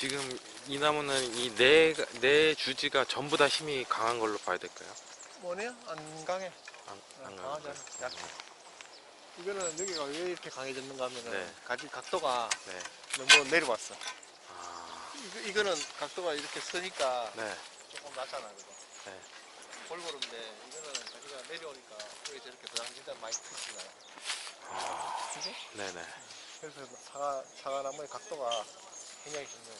지금 이 나무는 이 네 주지가 전부 다 힘이 강한 걸로 봐야 될까요? 뭐냐? 안 강해. 안 강하지 강한 않아. 거예요? 약해. 이거는 여기가 왜 이렇게 강해졌는가 하면은 네. 가지 각도가 네. 너무 내려왔어. 아, 이거는 각도가 이렇게 서니까 네. 조금 낮잖아, 그죠? 네. 골고루인데 이거는 가지가 내려오니까 여기 저렇게 도장지단 많이 펴지잖아. 아, 그지? 네네. 그래서 사과나무의 각도가 굉장히 좋네요.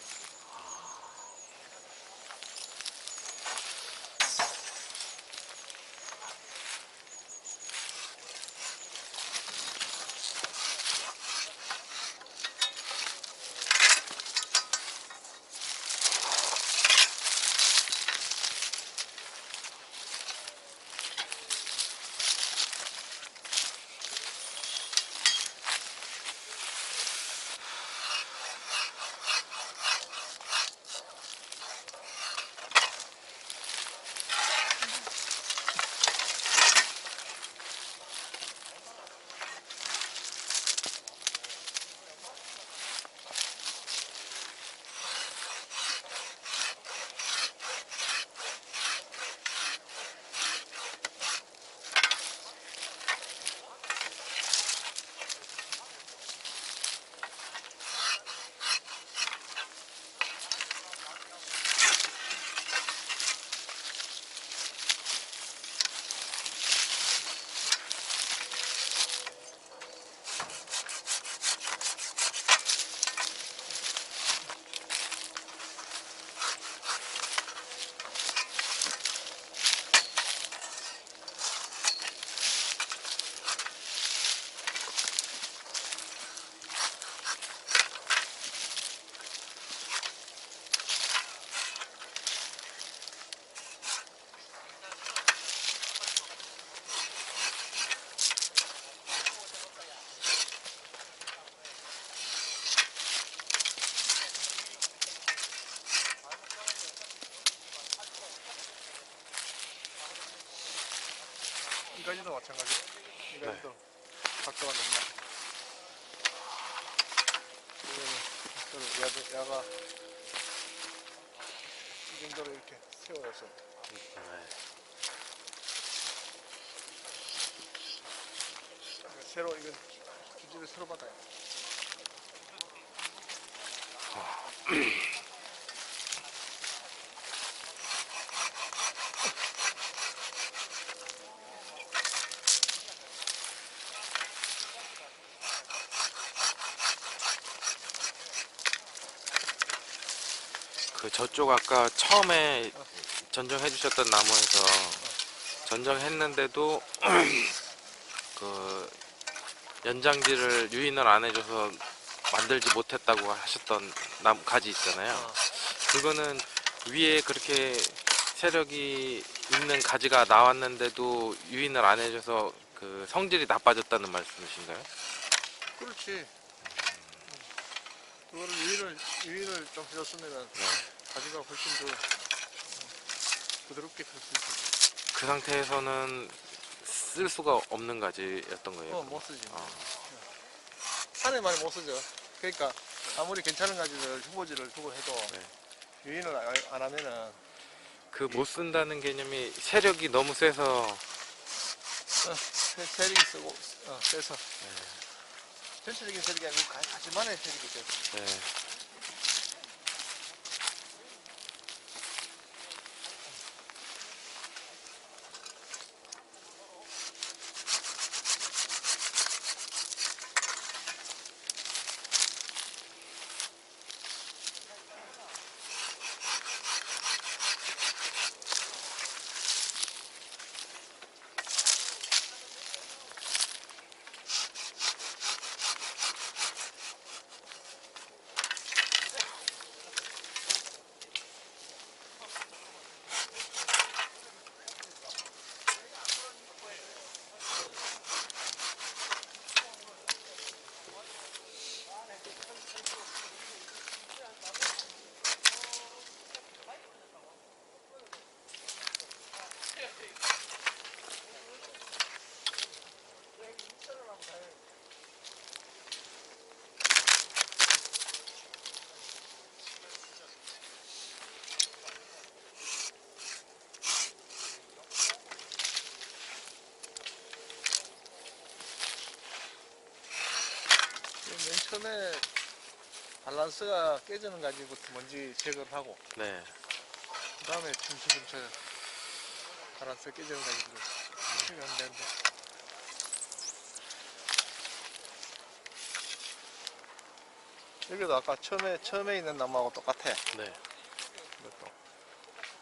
이 가지도 마찬가지. 이 네. 가지도 각도가 너무 낮아. 이거는 야가 이 정도로 이렇게 세워서 네. 새로 이건 주지를 새로 받아요. 그 저쪽 아까 처음에 전정해 주셨던 나무에서 전정했는데도 그 연장지를 유인을 안 해줘서 만들지 못했다고 하셨던 가지 있잖아요. 그거는 위에 그렇게 세력이 있는 가지가 나왔는데도 유인을 안 해줘서 그 성질이 나빠졌다는 말씀이신가요? 그렇지. 그거를 유인을 좀 해줬으면은 네. 가지가 훨씬 더 부드럽게 펼 수 있어. 그 상태에서는 쓸 수가 없는 가지였던 거예요. 못 쓰지. 아, 산에 많이 못 쓰죠. 그러니까 아무리 괜찮은 가지를 후보지를 두고 해도 네. 유인을 안 하면은 그 못 쓴다는 개념이 세력이 너무 세서 세력이 쓰고 세서 전체적인 세력이 아니고 가지만의 세력이 세서. 네. 처음에 밸런스가 깨지는 가지부터 먼지 제거를 하고, 네. 그 다음에 춤추춤춰 밸런스가 깨지는 가지를 제거하면 되는데. 여기도 아까 처음에 있는 나무하고 똑같아. 네. 이것도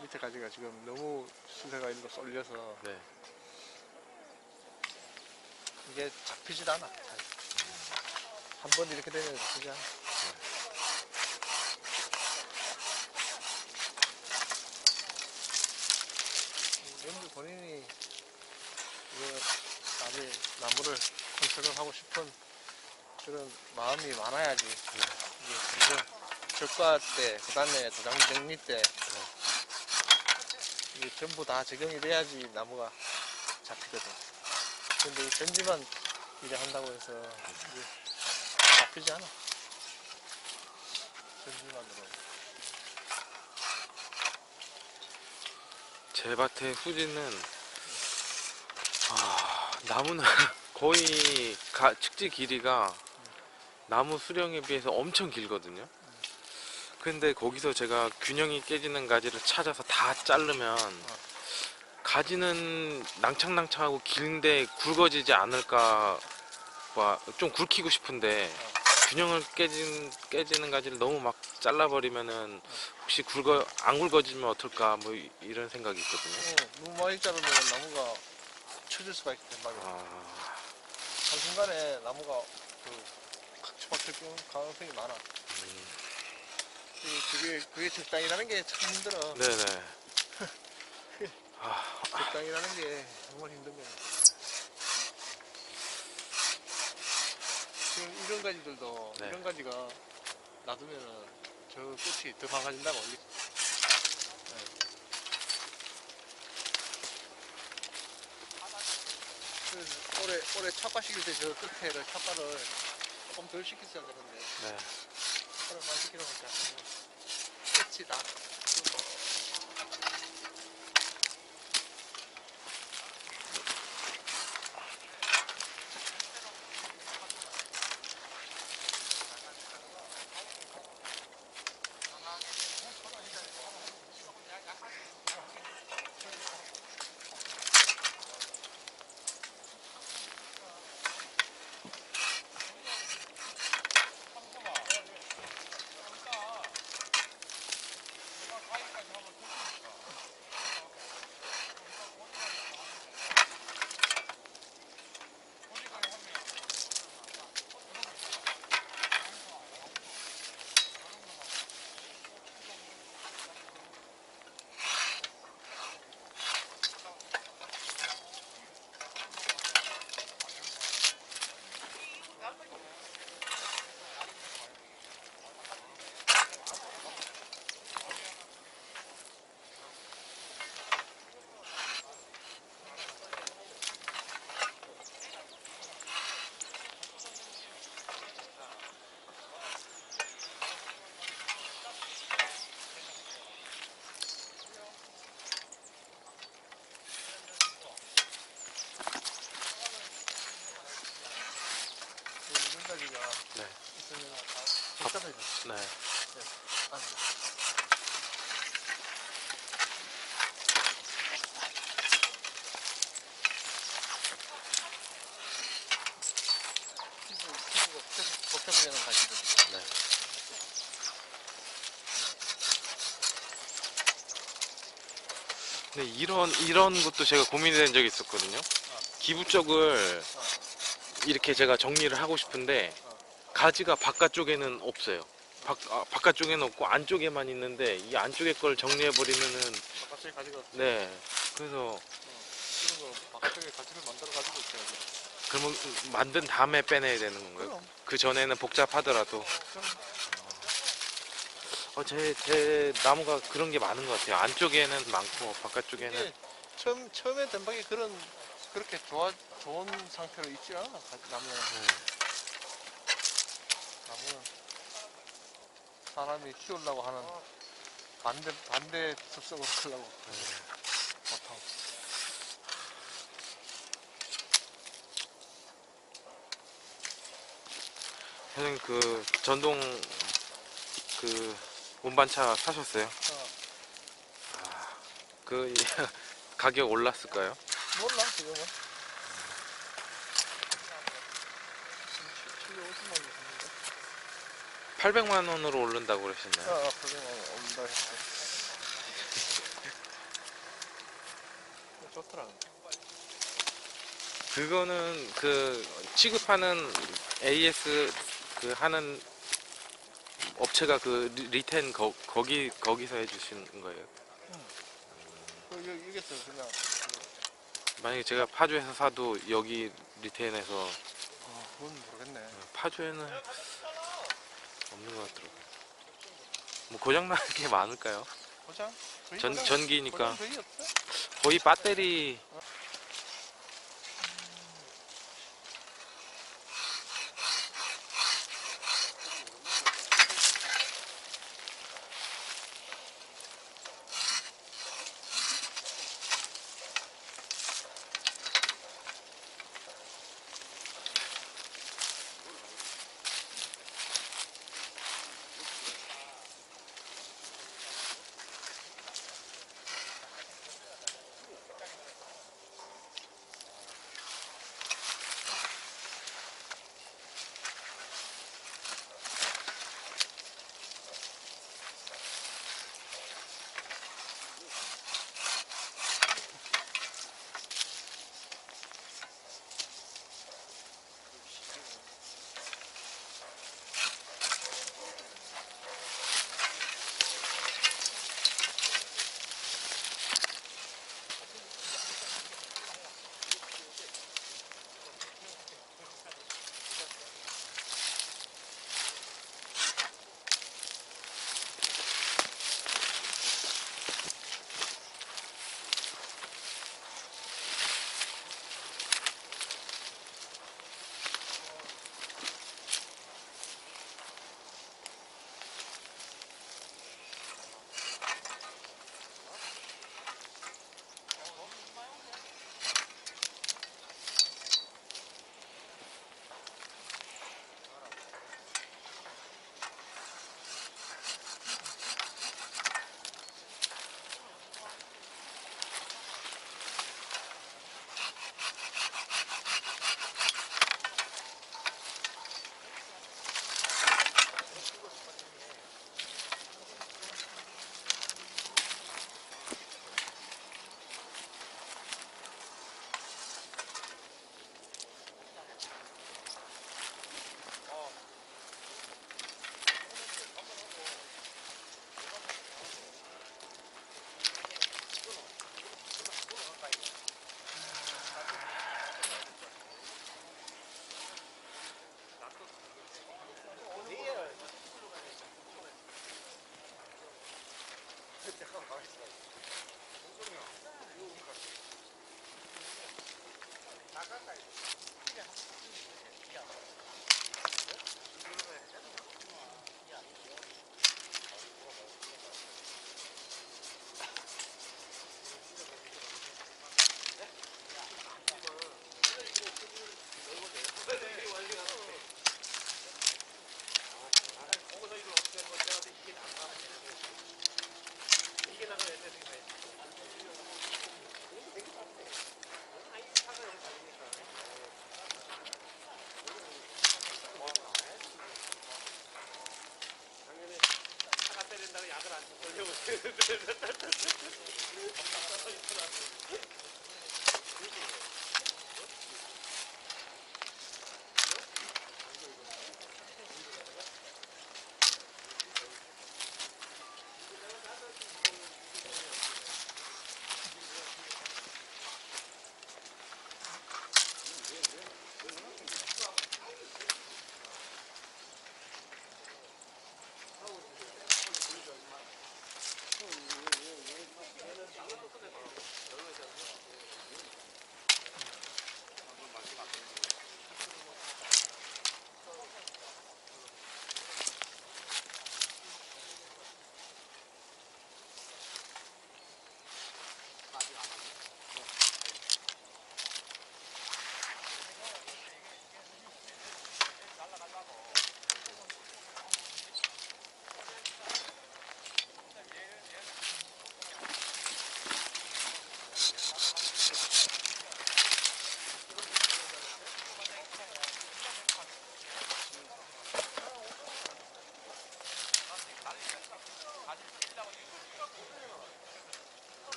밑에 가지가 지금 너무 수세가 일로 쏠려서 네. 이게 잡히질 않아. 한 번 이렇게 되면 잡히지 않아. 왠지 본인이 나무를 컨트롤하고 싶은 그런 마음이 많아야지. 이게 적과 때, 그 다음에 도장 정리 때, 이게 전부 다 적용이 돼야지 나무가 잡히거든. 근데 이 전지만 일을 한다고 해서 이게 잡히지 않아. 전지만으로. 제 밭의 후지는 나무는 거의 측지 길이가 나무 수령에 비해서 엄청 길거든요. 근데 거기서 제가 균형이 깨지는 가지를 찾아서 다 자르면 가지는 낭창낭창하고 긴데 굵어지지 않을까 봐 좀 굵히고 싶은데 균형을 깨지는 가지를 너무 막 잘라버리면은 혹시 안 굵어지면 어떨까 뭐 이런 생각이 있거든요. 너무 많이 자르면 나무가 쳐질 수가 있단 말이야. 한순간에 나무가 각지 박힐 가능성이 많아. 그게 적당이라는 게 참 힘들어. 네네. 적당이라는 게 정말 힘든 거야. 지금 이런 가지들도, 네. 이런 가지가 놔두면은 저 꽃이 더 많아진다고. 그래서 올해 찹과 시킬 때 저 끝에를 찹과를 조금 덜 시켰어야 되는데, 네. 찹과를 많이 시켜놓으니까 끝이 다. 이런 가지가 네. 있으면 복잡해져. 네. 아니. 피부가 복잡해지는 가지들. 네. 근데 이런 것도 제가 고민이 된 적이 있었거든요. 기부 쪽을 이렇게 제가 정리를 하고 싶은데 가지가 바깥쪽에는 없어요. 바깥쪽에는 없고 안쪽에만 있는데 이 안쪽에 걸 정리해 버리면은 바깥쪽에 가지가 네. 그래서 이런 거 바깥쪽에 가지를 만들어 가지고 있어야지. 그러면 만든 다음에 빼내야 되는 건가요? 그럼. 그 전에는 복잡하더라도 그럼 제 나무가 그런 게 많은 것 같아요. 안쪽에는 많고 바깥쪽에는 이게 처음에 den박이 그렇게 좋은 상태로 있지 않아. 나무는 사람이 키우려고 하는 반대 습성으로 하려고 보통. 선생님 그 전동 그 운반차 사셨어요? 어, 그 가격 올랐을까요? 몰라 지금은. 750만 원 샀는데. 800만 원으로 오른다고 그러셨나요? 800만 원 온다 했어. 좋더라. 그거는 그 취급하는 AS 그 하는 업체가 그 리텐 거기서 해주시는 거예요? 여기서 그냥 만약에 제가 파주에서 사도 여기 리텐에서 그건 모르겠네. 파주에는 없는 것 같더라고요. 뭐 고장 나는 게 많을까요? 고장? 거의 전기니까 고장 거의 없어? 거의 배터리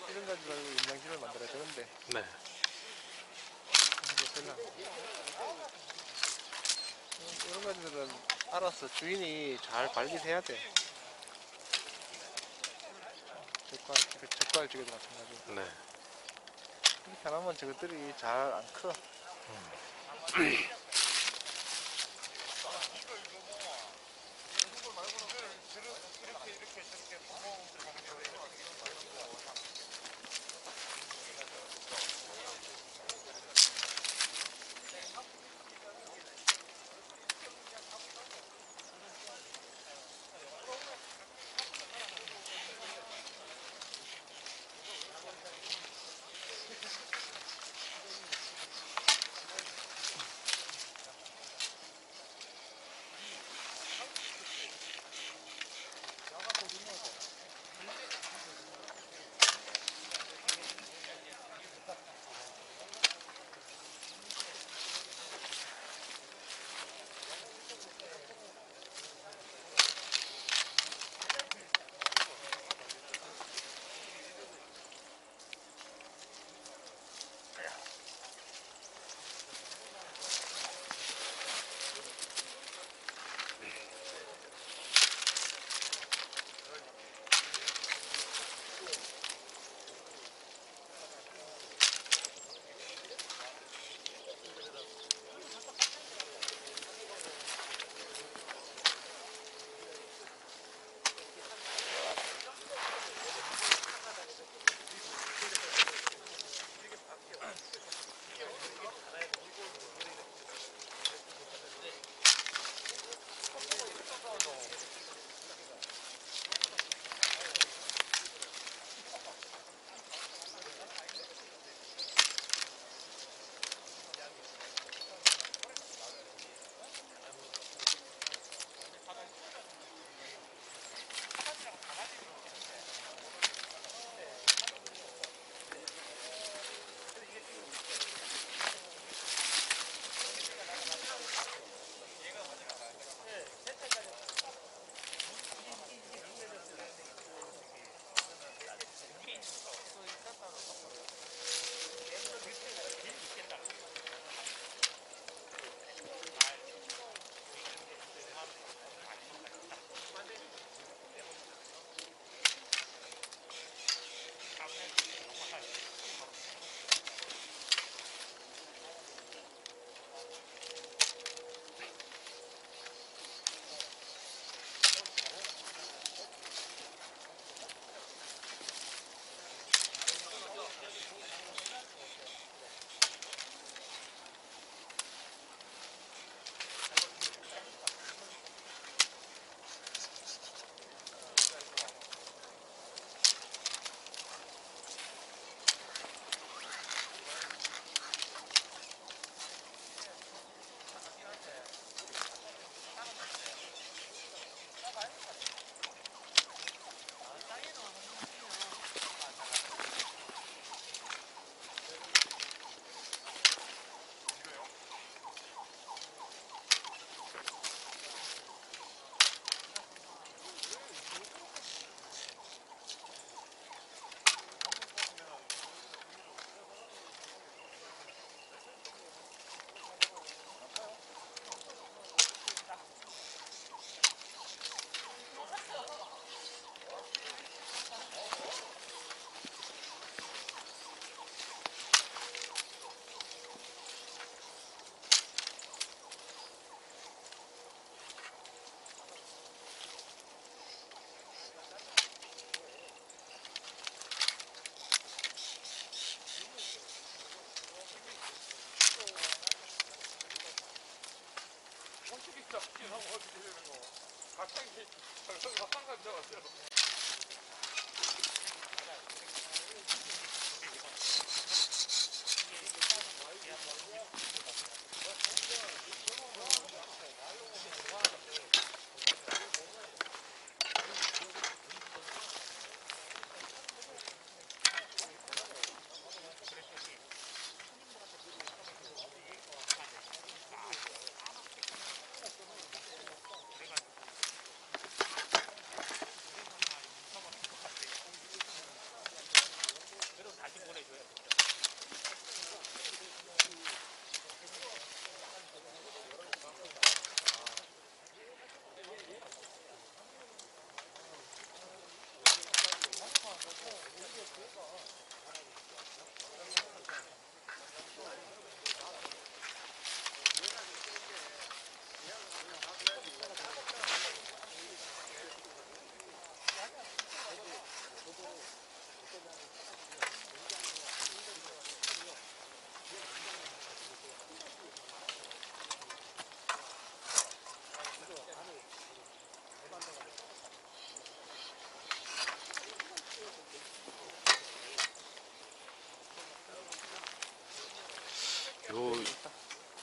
이런 가지고 연장집을 만들어야 되는데 네. 이런 가지들은 알아서 주인이 잘 관리해야 돼. 젓갈지게도 마찬가지고. 네. 이렇게 안 하면 저것들이 잘 안 커.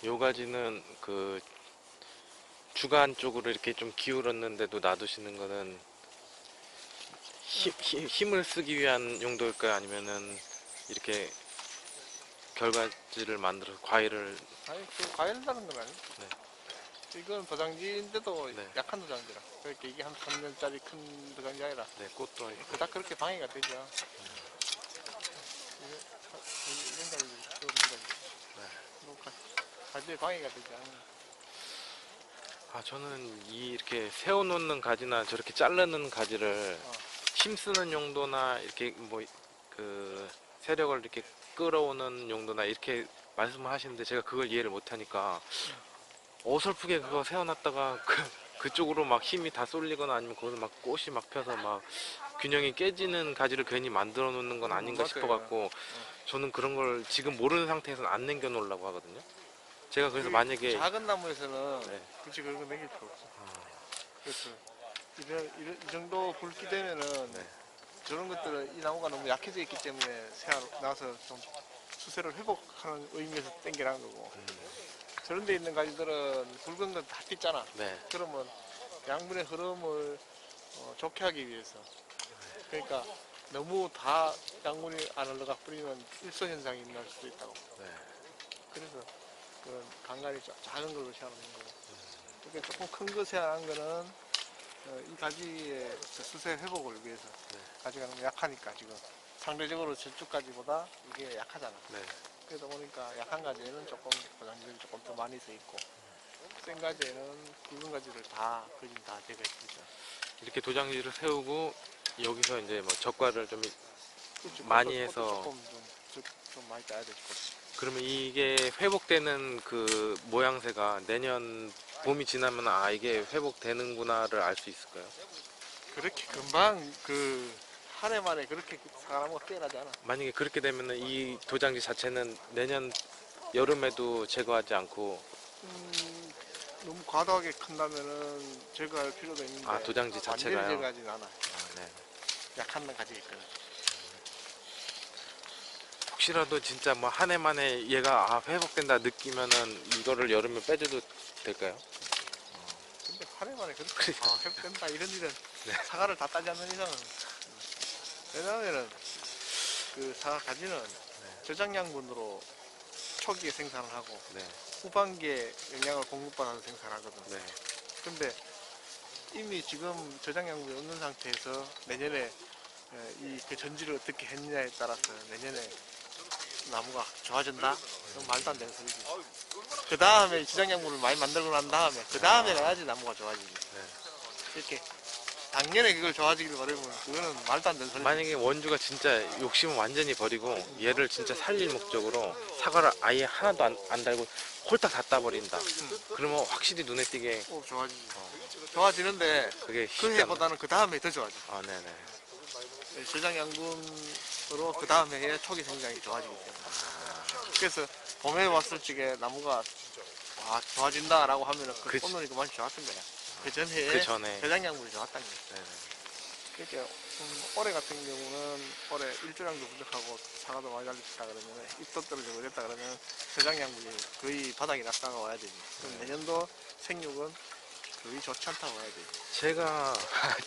요 가지는 그 주간 쪽으로 이렇게 좀 기울었는데도 놔두시는 거는 힘을 쓰기 위한 용도일까요? 아니면은 이렇게 결과지를 만들어서 과일을. 아니 그 과일다는 건 아니고. 네. 이건 도장지인데도 네. 약한 도장지라. 그러니까 이게 한 3년짜리 큰 도장지 아니라 네, 꽃도 있고. 그닥 그렇게 방해가 되죠. 이런 가지, 이런 가지. 네. 뭐 가지에 방해가 되지 않아요. 아, 저는 이렇게 세워놓는 가지나 저렇게 자르는 가지를 힘쓰는 용도나 이렇게 뭐 그 세력을 이렇게 끌어오는 용도나 이렇게 말씀을 하시는데 제가 그걸 이해를 못하니까 어설프게 그거 세워놨다가 그쪽으로 막 힘이 다 쏠리거나 아니면 거기서 막 꽃이 막 펴서 막 균형이 깨지는 가지를 괜히 만들어 놓는 건 아닌가 맞아요. 싶어갖고 저는 그런 걸 지금 모르는 상태에서는 안 남겨 놓으려고 하거든요. 제가 그래서 만약에 작은 나무에서는 네. 굳이 그런 거 매길 필요 없어. 그래서 이 정도 굵기 되면은 네. 저런 것들은 이 나무가 너무 약해져 있기 때문에 새하로 나와서 좀 수세를 회복하는 의미에서 땡겨난 거고 저런 데 있는 가지들은 굵은 건 다 pis잖아. 네. 그러면 양분의 흐름을 좋게 하기 위해서 그러니까 너무 다 양분이 안 흘러가 뿌리면 일소 현상이 날 수도 있다고. 네. 그래서 그런 간간히 작은 걸로 세워놓는 거고 그러니까 조금 큰 거 세워놓은 거는 이 가지의 수세 회복을 위해서 네. 가지가 너무 약하니까 지금 상대적으로 저쪽 가지보다 이게 약하잖아. 네. 그러다 보니까 약한 가지에는 조금 도장지를 조금 더 많이 써 있고 센 가지에는 굵은 가지를 다 거진 다 제가 있죠. 이렇게 도장지를 세우고 여기서 이제 뭐 젓갈을 좀 그렇죠. 많이 그것도 해서 조금 좀 많이 따야 되지. 그러면 이게 회복되는 그 모양새가 내년 봄이 지나면 아 이게 회복되는구나를 알 수 있을까요? 그렇게 금방 한 해 만에 그렇게 사람과 깨어나지 않아. 만약에 그렇게 되면은 이 도장지 자체는 내년 여름에도 제거하지 않고 너무 과도하게 큰다면은 제거할 필요도 있는데 아 도장지 자체가요? 완전히 제거하진 않아. 아, 네. 약한 가지가 있거든. 혹시라도 진짜 뭐 한 해 만에 얘가 아 회복된다 느끼면은 이거를 여름에 빼줘도 될까요? 근데 한 해 만에 그렇게 그러니까. 회복된다 이런 일은 네. 사과를 다 따지 않는 이상은 왜냐하면은 그 사과 가지는 저장양분으로 초기에 생산을 하고 네. 후반기에 영양을 공급받아서 생산하거든. 네. 근데 이미 지금 저장양분이 없는 상태에서 내년에 그 전지를 어떻게 했느냐에 따라서 내년에 나무가 좋아진다? 그건 말도 안 되는 소리지. 그 다음에 저장양분을 많이 만들고 난 다음에 그 다음에 가야지 나무가 좋아지지. 네. 이렇게 당연히 그걸 좋아지기를 바라면 그거는 말도 안 되는 소리지. 만약에 원주가 진짜 욕심을 완전히 버리고 얘를 진짜 살릴 목적으로 사과를 아예 하나도 안 달고 홀딱 다 따버린다. 그러면 확실히 눈에 띄게 좋아지지. 좋아지는데 그게 그 쉽지 않아. 해보다는 그 다음에 더 좋아져. 아, 네네. 저장양분으로 그 다음에 해야 초기 생장이 좋아지기 때문에. 그래서 봄에 왔을 적에 나무가 좋아진다라고 하면은 그 꽃눈이 그만 좋았던 거야. 그 전에 그 전에. 저장양분이 좋았던 거야. 네네. 그러니까 올해 같은 경우는 올해 일조량도 부족하고 사과도 많이 달렸다 그러면 잎도 떨어지고 그랬다 그러면 저장양분이 거의 바닥이 났다가 와야 되지. 그럼 내년도 생육은 거의 좋지 않다고 와야 되지. 제가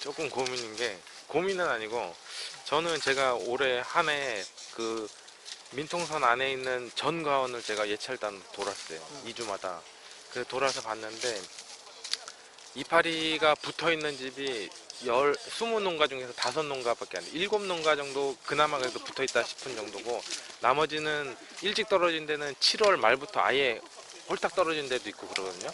조금 고민인 게 고민은 아니고 저는 제가 올해 한 해 그 민통선 안에 있는 전 가원을 제가 예찰단 돌았어요. 2주마다. 그래서 돌아서 봤는데 이파리가 붙어 있는 집이 20농가 중에서 5농가밖에 안 돼. 7농가 정도 그나마 그래도 붙어 있다 싶은 정도고 나머지는 일찍 떨어진 데는 7월 말부터 아예 홀딱 떨어진 데도 있고 그러거든요.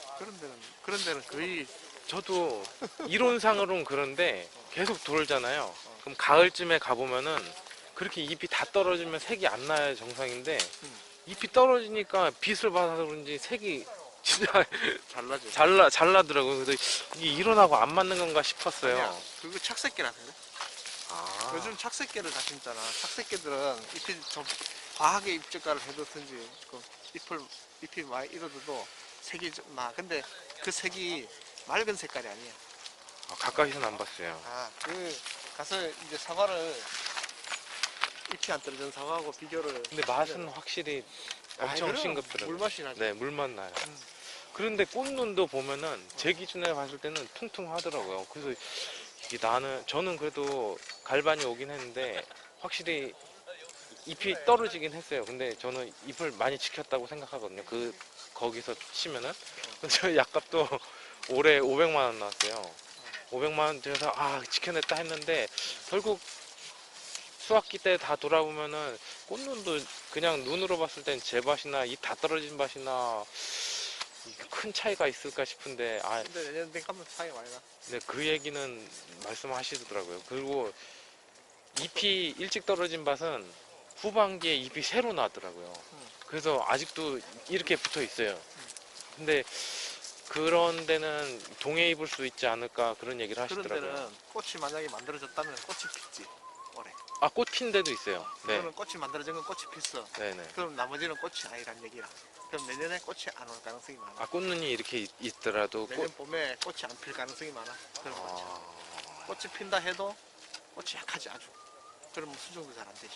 그런 데는 거의 저도 이론상으로는 그런데 계속 돌잖아요. 그럼 가을쯤에 가보면은 그렇게 잎이 다 떨어지면 색이 안 나야 정상인데 잎이 떨어지니까 빛을 받아서 그런지 색이 진짜 잘나죠. 잘나더라고요. 그래서 이게 일어나고 안 맞는 건가 싶었어요. 아니야. 그거 착색계라서 그래. 아, 요즘 착색계를 다 심잖아. 착색계들은 잎이 좀 과하게 잎젓가를 해뒀든지 잎이 많이 잃어도 색이 좀 나. 근데 그 색이 맑은 색깔이 아니야. 가까이서는 안 봤어요. 가서 이제 사과를 잎이 안 떨어진 사과하고 비교를. 근데 맛은 확실히 엄청 그럼 싱겁더라고요. 물맛이 나죠. 네, 물맛 나요. 음. 그런데 꽃눈도 보면은 제 기준에 봤을 때는 퉁퉁하더라고요. 그래서 이게 저는 그래도 갈반이 오긴 했는데 확실히 잎이 떨어지긴 했어요. 근데 저는 잎을 많이 지켰다고 생각하거든요. 거기서 치면은. 근데 저 약값도 올해 500만 원 나왔어요. 500만 원 들여서 지켜냈다 했는데 결국 수확기 때 다 돌아보면은 꽃눈도 그냥 눈으로 봤을 땐 제 밭이나 잎 다 떨어진 밭이나 이게 큰 차이가 있을까 싶은데 근데 내년 되면 차이 많이 나. 네, 그 얘기는 말씀하시더라고요. 그리고 잎이 일찍 떨어진 밭은 후반기에 잎이 새로 나더라고요. 그래서 아직도 이렇게 붙어 있어요. 근데 그런 데는 동해 입을 수 있지 않을까 그런 얘기를 그런 하시더라고요. 데는 꽃이 만약에 만들어졌다면 꽃이 피지 올해. 꽃 핀 데도 있어요. 네, 그러면 꽃이 만들어진 건 꽃이 pis어. 네네. 그럼 나머지는 꽃이 아니란 얘기라. 그럼 내년에 꽃이 안 올 가능성이 많아. 꽃눈이 이렇게 있더라도 내년 봄에 꽃이 안 필 가능성이 많아. 그런 거지. 꽃이 핀다 해도 꽃이 약하지 아주. 그러면 수정도 잘 안 되지.